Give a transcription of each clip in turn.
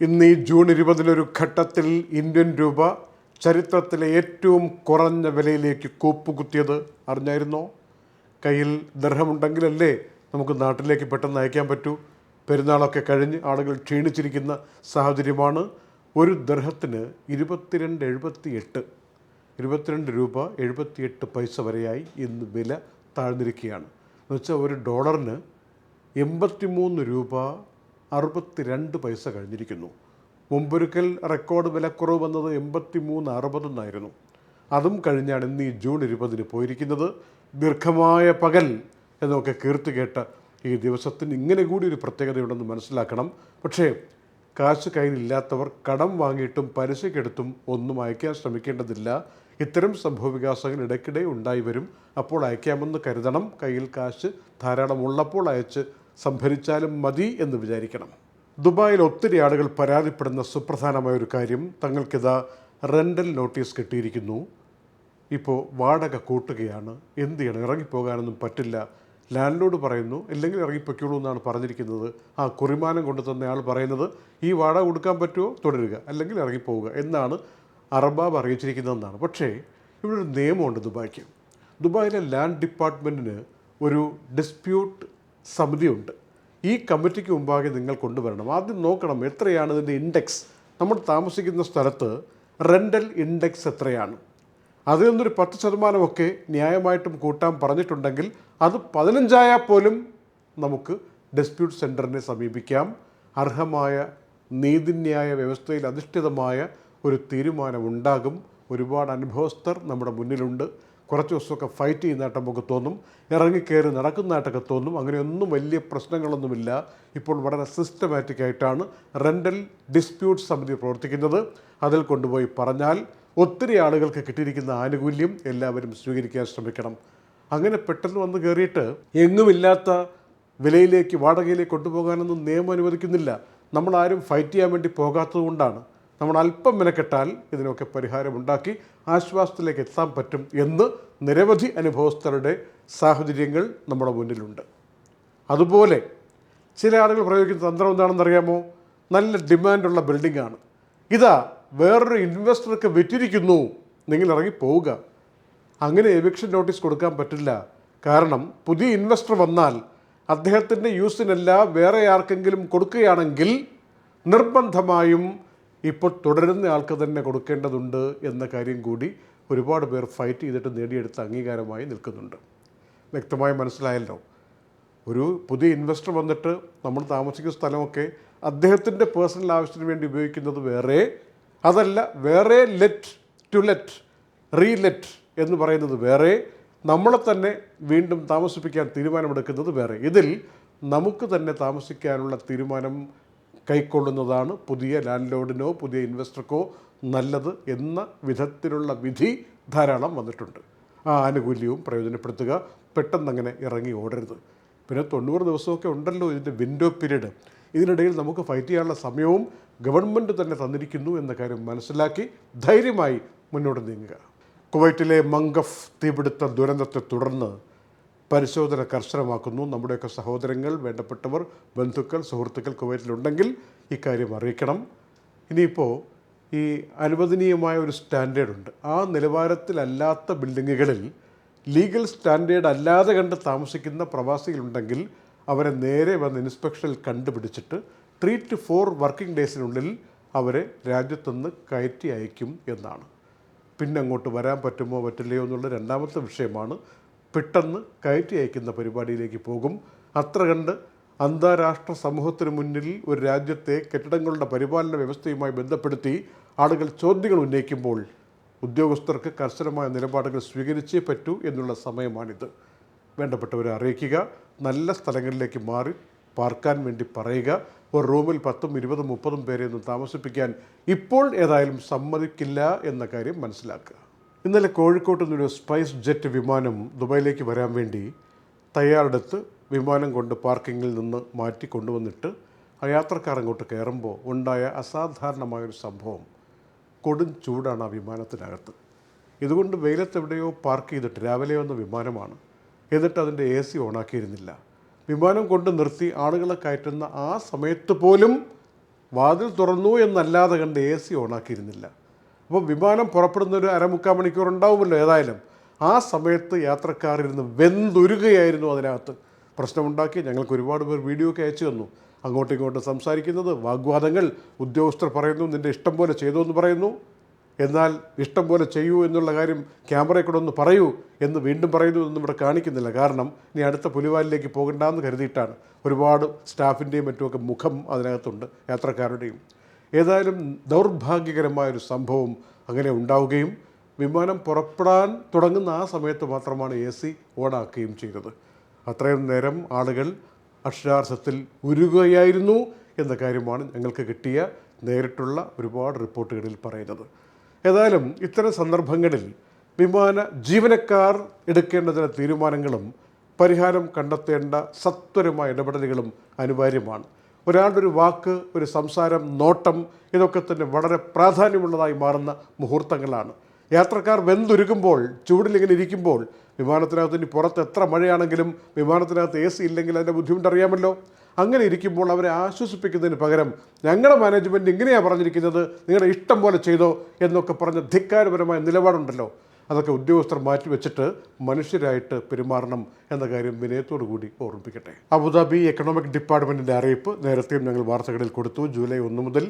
ഇന്ന് ഈ ജൂൺ 20 ഘട്ടത്തിൽ ഇന്ത്യൻ രൂപ ചരിത്രത്തിലെ ഏറ്റവും കുറഞ്ഞ വിലയിലേക്ക് കൂപ്പുകുത്തിയത് അറിഞ്ഞായിരുന്നോ? കയ്യിൽ ദർഹമുണ്ടെങ്കിലല്ലേ നമുക്ക് നാട്ടിലേക്ക് പെട്ടെന്ന് അയക്കാൻ പറ്റൂ. പെരുന്നാളൊക്കെ കഴിഞ്ഞ് ആളുകൾ ക്ഷീണിച്ചിരിക്കുന്ന സാഹചര്യമാണ്. ഒരു ദർഹത്തിന് 22 രൂപ 78 പൈസ വരെയായി ഇന്ന് വില താഴ്ന്നിരിക്കുകയാണ്. എന്നുവെച്ചാൽ ഒരു ഡോളറിന് 83 രൂപ 62 പൈസ കഴിഞ്ഞിരിക്കുന്നു. മുമ്പൊരിക്കൽ റെക്കോർഡ് വിലക്കുറവ് വന്നത് 83.60 എന്നായിരുന്നു. അതും കഴിഞ്ഞാണ് ഇന്ന് ഈ ജൂൺ 20 പോയിരിക്കുന്നത്. ദീർഘമായ പകൽ എന്നൊക്കെ കീർത്തി കേട്ട ഈ ദിവസത്തിന് ഇങ്ങനെ കൂടി ഒരു പ്രത്യേകതയുണ്ടെന്ന് മനസ്സിലാക്കണം. പക്ഷേ കാശ് കയ്യിലില്ലാത്തവർ കടം വാങ്ങിയിട്ടും പലിശക്കെടുത്തും ഒന്നും അയക്കാൻ ശ്രമിക്കേണ്ടതില്ല. ഇത്തരം സംഭവവികാസങ്ങൾ ഇടയ്ക്കിടെ ഉണ്ടായി വരും. അപ്പോൾ അയക്കാമെന്ന് കരുതണം. കയ്യിൽ കാശ് ധാരാളം ഉള്ളപ്പോൾ അയച്ച് സംഭരിച്ചാലും മതി എന്ന് വിചാരിക്കണം. ദുബായിൽ ഒത്തിരി ആളുകൾ പരാതിപ്പെടുന്ന സുപ്രധാനമായൊരു കാര്യം, തങ്ങൾക്കിതാ റെൻ്റൽ നോട്ടീസ് കിട്ടിയിരിക്കുന്നു. ഇപ്പോൾ വാടക കൂട്ടുകയാണ്. എന്ത് ചെയ്യണം? ഇറങ്ങിപ്പോകാനൊന്നും പറ്റില്ല. ലാൻഡ് ലോഡ് പറയുന്നു ഇല്ലെങ്കിൽ ഇറങ്ങിപ്പൊയ്ക്കുള്ളൂ എന്നാണ് പറഞ്ഞിരിക്കുന്നത്. ആ കുറിമാനം കൊണ്ട് തന്നയാൾ പറയുന്നത് ഈ വാടക കൊടുക്കാൻ പറ്റുമോ തുടരുക, അല്ലെങ്കിൽ ഇറങ്ങിപ്പോവുക എന്നാണ് അർബാബ് അറിയിച്ചിരിക്കുന്നതെന്നാണ്. പക്ഷേ ഇവിടെ ഒരു നിയമമുണ്ട് ദുബായ്ക്ക്. ദുബായിലെ ലാൻഡ് ഡിപ്പാർട്ട്മെൻറ്റിന് ഒരു ഡിസ്പ്യൂട്ട് സമിതിയുണ്ട്. ഈ കമ്മിറ്റിക്ക് മുമ്പാകെ നിങ്ങൾ കൊണ്ടുവരണം. ആദ്യം നോക്കണം എത്രയാണ് ഇതിൻ്റെ ഇൻഡെക്സ്. നമ്മൾ താമസിക്കുന്ന സ്ഥലത്ത് റെൻ്റൽ ഇൻഡെക്സ് എത്രയാണ്. അതിൽ നിന്നൊരു 10% ന്യായമായിട്ടും കൂട്ടാൻ പറഞ്ഞിട്ടുണ്ടെങ്കിൽ അത് 15 പോലും നമുക്ക് ഡിസ്പ്യൂട്ട് സെൻറ്ററിനെ സമീപിക്കാം. അർഹമായ നീതിന്യായ വ്യവസ്ഥയിൽ അധിഷ്ഠിതമായ ഒരു തീരുമാനമുണ്ടാകും. ഒരുപാട് അനുഭവസ്ഥർ നമ്മുടെ മുന്നിലുണ്ട്. കുറച്ച് ദിവസമൊക്കെ ഫൈറ്റ് ചെയ്യുന്നതായിട്ട് നമുക്ക് തോന്നും, ഇറങ്ങിക്കയറി നടക്കുന്നതായിട്ടൊക്കെ തോന്നും. അങ്ങനെയൊന്നും വലിയ പ്രശ്നങ്ങളൊന്നുമില്ല. ഇപ്പോൾ വളരെ സിസ്റ്റമാറ്റിക് ആയിട്ടാണ് റെൻ്റൽ ഡിസ്പ്യൂട്ട് സമിതി പ്രവർത്തിക്കുന്നത്. അതിൽ കൊണ്ടുപോയി പറഞ്ഞാൽ ഒത്തിരി ആളുകൾക്ക് കിട്ടിയിരിക്കുന്ന ആനുകൂല്യം എല്ലാവരും സ്വീകരിക്കാൻ ശ്രമിക്കണം. അങ്ങനെ പെട്ടെന്ന് വന്ന് കയറിയിട്ട് എങ്ങുമില്ലാത്ത വിലയിലേക്ക് വാടകയിലേക്ക് കൊണ്ടുപോകാനൊന്നും നിയമം അനുവദിക്കുന്നില്ല. നമ്മളാരും ഫൈറ്റ് ചെയ്യാൻ വേണ്ടി പോകാത്തത് കൊണ്ടാണ്. നമ്മൾ അല്പം മെനക്കെട്ടാൽ ഇതിനൊക്കെ പരിഹാരമുണ്ടാക്കി ആശ്വാസത്തിലേക്ക് എത്താൻ പറ്റും എന്ന് നിരവധി അനുഭവസ്ഥരുടെ സാഹചര്യങ്ങൾ നമ്മുടെ മുന്നിലുണ്ട്. അതുപോലെ ചില ആളുകൾ പ്രയോഗിക്കുന്ന തന്ത്രം എന്താണെന്നറിയാമോ? നല്ല ഡിമാൻഡുള്ള ബിൽഡിങ്ങാണ്, ഇതാ വേറൊരു ഇൻവെസ്റ്റർക്ക് വിറ്റിരിക്കുന്നു, നിങ്ങൾ ഇറങ്ങി പോവുക. അങ്ങനെ എവിക്ഷൻ നോട്ടീസ് കൊടുക്കാൻ പറ്റില്ല. കാരണം പുതിയ ഇൻവെസ്റ്റർ വന്നാൽ അദ്ദേഹത്തിൻ്റെ യൂസിനല്ല വേറെ ആർക്കെങ്കിലും കൊടുക്കുകയാണെങ്കിൽ നിർബന്ധമായും ഇപ്പോൾ തുടരുന്ന ആൾക്ക് തന്നെ കൊടുക്കേണ്ടതുണ്ട് എന്ന കാര്യം കൂടി ഒരുപാട് പേർ ഫൈറ്റ് ചെയ്തിട്ട് നേടിയെടുത്ത അംഗീകാരമായി നിൽക്കുന്നുണ്ട്. വ്യക്തമായി മനസ്സിലായല്ലോ. ഒരു പുതിയ ഇൻവെസ്റ്റർ വന്നിട്ട് നമ്മൾ താമസിക്കുന്ന സ്ഥലമൊക്കെ അദ്ദേഹത്തിൻ്റെ പേഴ്സണൽ ആവശ്യത്തിന് വേണ്ടി ഉപയോഗിക്കുന്നത് വേറെ, അതല്ല വേറെ ലെറ്റ് ടു ലെറ്റ് റീലെറ്റ് എന്ന് പറയുന്നത് വേറെ, നമ്മളെ തന്നെ വീണ്ടും താമസിപ്പിക്കാൻ തീരുമാനമെടുക്കുന്നത് വേറെ. ഇതിൽ നമുക്ക് തന്നെ താമസിക്കാനുള്ള തീരുമാനം കൈക്കൊള്ളുന്നതാണ് പുതിയ ലാൻഡ് ലോഡിനോ പുതിയ ഇൻവെസ്റ്റർക്കോ നല്ലത് എന്ന വിധത്തിലുള്ള വിധി ധാരാളം വന്നിട്ടുണ്ട്. ആ ആനുകൂല്യവും പ്രയോജനപ്പെടുത്തുക. പെട്ടെന്നങ്ങനെ ഇറങ്ങി ഓടരുത്. പിന്നെ 90 ദിവസമൊക്കെ ഉണ്ടല്ലോ ഇതിൻ്റെ വിൻഡോ പീരീഡ്. ഇതിനിടയിൽ നമുക്ക് ഫൈറ്റ് ചെയ്യാനുള്ള സമയവും ഗവൺമെൻറ് തന്നെ തന്നിരിക്കുന്നു എന്ന കാര്യം മനസ്സിലാക്കി ധൈര്യമായി മുന്നോട്ട് നീങ്ങുക. കുവൈറ്റിലെ മംഗഫ് തീപിടുത്ത ദുരന്തത്തെ തുടർന്ന് പരിശോധന കർശനമാക്കുന്നു. നമ്മുടെയൊക്കെ സഹോദരങ്ങൾ, വേണ്ടപ്പെട്ടവർ, ബന്ധുക്കൾ, സുഹൃത്തുക്കൾ കുവൈറ്റിലുണ്ടെങ്കിൽ ഇക്കാര്യം അറിയിക്കണം. ഇനിയിപ്പോൾ ഈ അനുവദനീയമായ ഒരു സ്റ്റാൻഡേർഡുണ്ട്. ആ നിലവാരത്തിലല്ലാത്ത ബിൽഡിങ്ങുകളിൽ ലീഗൽ സ്റ്റാൻഡേർഡ് അല്ലാതെ കണ്ട് താമസിക്കുന്ന പ്രവാസികളുണ്ടെങ്കിൽ അവരെ നേരെ വന്ന് ഇൻസ്പെക്ഷനിൽ കണ്ടുപിടിച്ചിട്ട് 3 to 4 വർക്കിംഗ് ഡേയ്സിനുള്ളിൽ അവരെ രാജ്യത്തുനിന്ന് കയറ്റി അയക്കും എന്നാണ്. പിന്നെ അങ്ങോട്ട് വരാൻ പറ്റുമോ പറ്റില്ലയോ എന്നുള്ള രണ്ടാമത്തെ വിഷയമാണ്. പെട്ടെന്ന് കയറ്റി അയക്കുന്ന പരിപാടിയിലേക്ക് പോകും. അത്ര കണ്ട് അന്താരാഷ്ട്ര സമൂഹത്തിന് മുന്നിൽ ഒരു രാജ്യത്തെ കെട്ടിടങ്ങളുടെ പരിപാലന വ്യവസ്ഥയുമായി ബന്ധപ്പെടുത്തി ആളുകൾ ചോദ്യങ്ങൾ ഉന്നയിക്കുമ്പോൾ ഉദ്യോഗസ്ഥർക്ക് കർശനമായ നിലപാടുകൾ സ്വീകരിച്ചേ പറ്റൂ എന്നുള്ള സമയമാണിത്. വേണ്ടപ്പെട്ടവരെ അറിയിക്കുക. നല്ല സ്ഥലങ്ങളിലേക്ക് മാറി പാർക്കാൻ വേണ്ടി പറയുക. ഒരു റൂമിൽ 10, 20, 30 പേരെയൊന്നും താമസിപ്പിക്കാൻ ഇപ്പോൾ ഏതായാലും സമ്മതിക്കില്ല എന്ന കാര്യം മനസ്സിലാക്കുക. ഇന്നലെ കോഴിക്കോട്ട് നിന്നൊരു സ്പൈസ് ജെറ്റ് വിമാനം ദുബായിലേക്ക് വരാൻ വേണ്ടി തയ്യാറെടുത്ത് വിമാനം കൊണ്ട് പാർക്കിങ്ങിൽ നിന്ന് മാറ്റി കൊണ്ടുവന്നിട്ട് ആ യാത്രക്കാർ അങ്ങോട്ട് കയറുമ്പോൾ ഉണ്ടായ അസാധാരണമായൊരു സംഭവം. കൊടും ചൂടാണ് ആ വിമാനത്തിനകത്ത്. ഇതുകൊണ്ട് വെയിലത്തെവിടെയോ പാർക്ക് ചെയ്തിട്ട് രാവിലെ വന്ന വിമാനമാണ്. എന്നിട്ട് അതിൻ്റെ AC ഓണാക്കിയിരുന്നില്ല. വിമാനം കൊണ്ട് നിർത്തി ആളുകളെ കയറ്റുന്ന ആ സമയത്ത് പോലും വാതിൽ തുറന്നു എന്നല്ലാതെ കണ്ട് AC ഓണാക്കിയിരുന്നില്ല. അപ്പോൾ വിമാനം പുറപ്പെടുന്ന ഒരു അരമുക്കാൽ മണിക്കൂർ ഉണ്ടാവുമല്ലോ ഏതായാലും. ആ സമയത്ത് യാത്രക്കാരിരുന്ന് വെന്തുരുകയായിരുന്നു അതിനകത്ത്. പ്രശ്നമുണ്ടാക്കി. ഞങ്ങൾക്ക് ഒരുപാട് പേർ വീഡിയോ ഒക്കെ അയച്ചു തന്നു. അങ്ങോട്ടും ഇങ്ങോട്ടും സംസാരിക്കുന്നത്, വാഗ്വാദങ്ങൾ. ഉദ്യോഗസ്ഥർ പറയുന്നു നിൻ്റെ ഇഷ്ടം പോലെ ചെയ്തു എന്ന് പറയുന്നു, എന്നാൽ ഇഷ്ടം പോലെ ചെയ്യൂ എന്നുള്ള കാര്യം ക്യാമറയിൽ കൂടെ ഒന്ന് പറയൂ എന്ന് വീണ്ടും പറയുന്നു. ഇതൊന്നും ഇവിടെ കാണിക്കുന്നില്ല. കാരണം ഇനി അടുത്ത പുലിവാലിലേക്ക് പോകണ്ടെന്ന് കരുതിയിട്ടാണ്. ഒരുപാട് സ്റ്റാഫിൻ്റെയും മറ്റുമൊക്കെ മുഖം അതിനകത്തുണ്ട്, യാത്രക്കാരുടെയും. ഏതായാലും ദൗർഭാഗ്യകരമായൊരു സംഭവം അങ്ങനെ ഉണ്ടാവുകയും വിമാനം പുറപ്പെടാൻ തുടങ്ങുന്ന ആ സമയത്ത് മാത്രമാണ് AC ഓണാക്കുകയും ചെയ്തത്. അത്രയും നേരം ആളുകൾ അക്ഷരാർത്ഥത്തിൽ ഉരുകുകയായിരുന്നു എന്ന കാര്യമാണ് ഞങ്ങൾക്ക് കിട്ടിയ നേരിട്ടുള്ള ഒരുപാട് റിപ്പോർട്ടുകളിൽ പറയുന്നത്. ഏതായാലും ഇത്തരം സന്ദർഭങ്ങളിൽ വിമാന ജീവനക്കാർ എടുക്കേണ്ട ചില തീരുമാനങ്ങളും പരിഹാരം കണ്ടെത്തേണ്ട സത്വരമായ ഇടപെടലുകളും അനിവാര്യമാണ്. ഒരാളുടെ ഒരു വാക്ക്, ഒരു സംസാരം, നോട്ടം ഇതൊക്കെ തന്നെ വളരെ പ്രാധാന്യമുള്ളതായി മാറുന്ന മുഹൂർത്തങ്ങളാണ്. യാത്രക്കാർ വെന്തുരുകുമ്പോൾ, ചൂടിലിങ്ങനെ ഇരിക്കുമ്പോൾ, വിമാനത്തിനകത്ത് ഇനി പുറത്ത് എത്ര മഴയാണെങ്കിലും വിമാനത്തിനകത്ത് AC ഇല്ലെങ്കിൽ അതിൻ്റെ ബുദ്ധിമുട്ടറിയാമല്ലോ. അങ്ങനെ ഇരിക്കുമ്പോൾ അവരെ ആശ്വസിപ്പിക്കുന്നതിന് പകരം ഞങ്ങളുടെ മാനേജ്മെൻറ്റ് ഇങ്ങനെയാണ് പറഞ്ഞിരിക്കുന്നത്, നിങ്ങളുടെ ഇഷ്ടം പോലെ ചെയ്തോ എന്നൊക്കെ പറഞ്ഞ ധിക്കാരപരമായ നിലപാടുണ്ടല്ലോ, അതൊക്കെ ഉദ്യോഗസ്ഥർ മാറ്റിവെച്ചിട്ട് മനുഷ്യരായിട്ട് പെരുമാറണം എന്ന കാര്യം വിനയത്തോടു കൂടി ഓർമ്മിപ്പിക്കട്ടെ. അബുദാബി എക്കണോമിക് ഡിപ്പാർട്ട്മെൻറ്റിൻ്റെ അറിയിപ്പ് നേരത്തെയും ഞങ്ങൾ വാർത്തകളിൽ കൊടുത്തു. ജൂലൈ 1 മുതൽ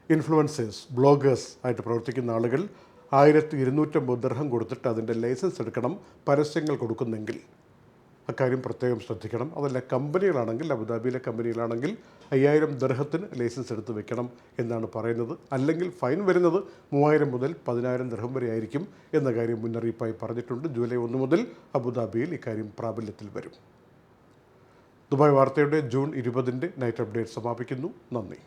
ഇൻഫ്ലുവൻസേഴ്സ്, ബ്ലോഗേഴ്സ് ആയിട്ട് പ്രവർത്തിക്കുന്ന ആളുകൾ 1250 ദിർഹം കൊടുത്തിട്ട് അതിൻ്റെ ലൈസൻസ് എടുക്കണം, പരസ്യങ്ങൾ കൊടുക്കുന്നെങ്കിൽ. അക്കാര്യം പ്രത്യേകം ശ്രദ്ധിക്കണം. അതല്ല കമ്പനികളാണെങ്കിൽ, അബുദാബിയിലെ കമ്പനികളാണെങ്കിൽ 5000 ദിർഹത്തിന് ലൈസൻസ് എടുത്ത് വെക്കണം എന്നാണ് പറയുന്നത്. അല്ലെങ്കിൽ ഫൈൻ വരുന്നത് 3000 മുതൽ 10000 ദിർഹം വരെ ആയിരിക്കും എന്ന കാര്യം മുന്നറിയിപ്പായി പറഞ്ഞിട്ടുണ്ട്. ജൂലൈ 1 മുതൽ അബുദാബിയിൽ ഇക്കാര്യം പ്രാബല്യത്തിൽ വരും. ദുബായ് വാർത്തയുടെ ജൂൺ 20 നൈറ്റ് അപ്ഡേറ്റ് സമാപിക്കുന്നു. നന്ദി.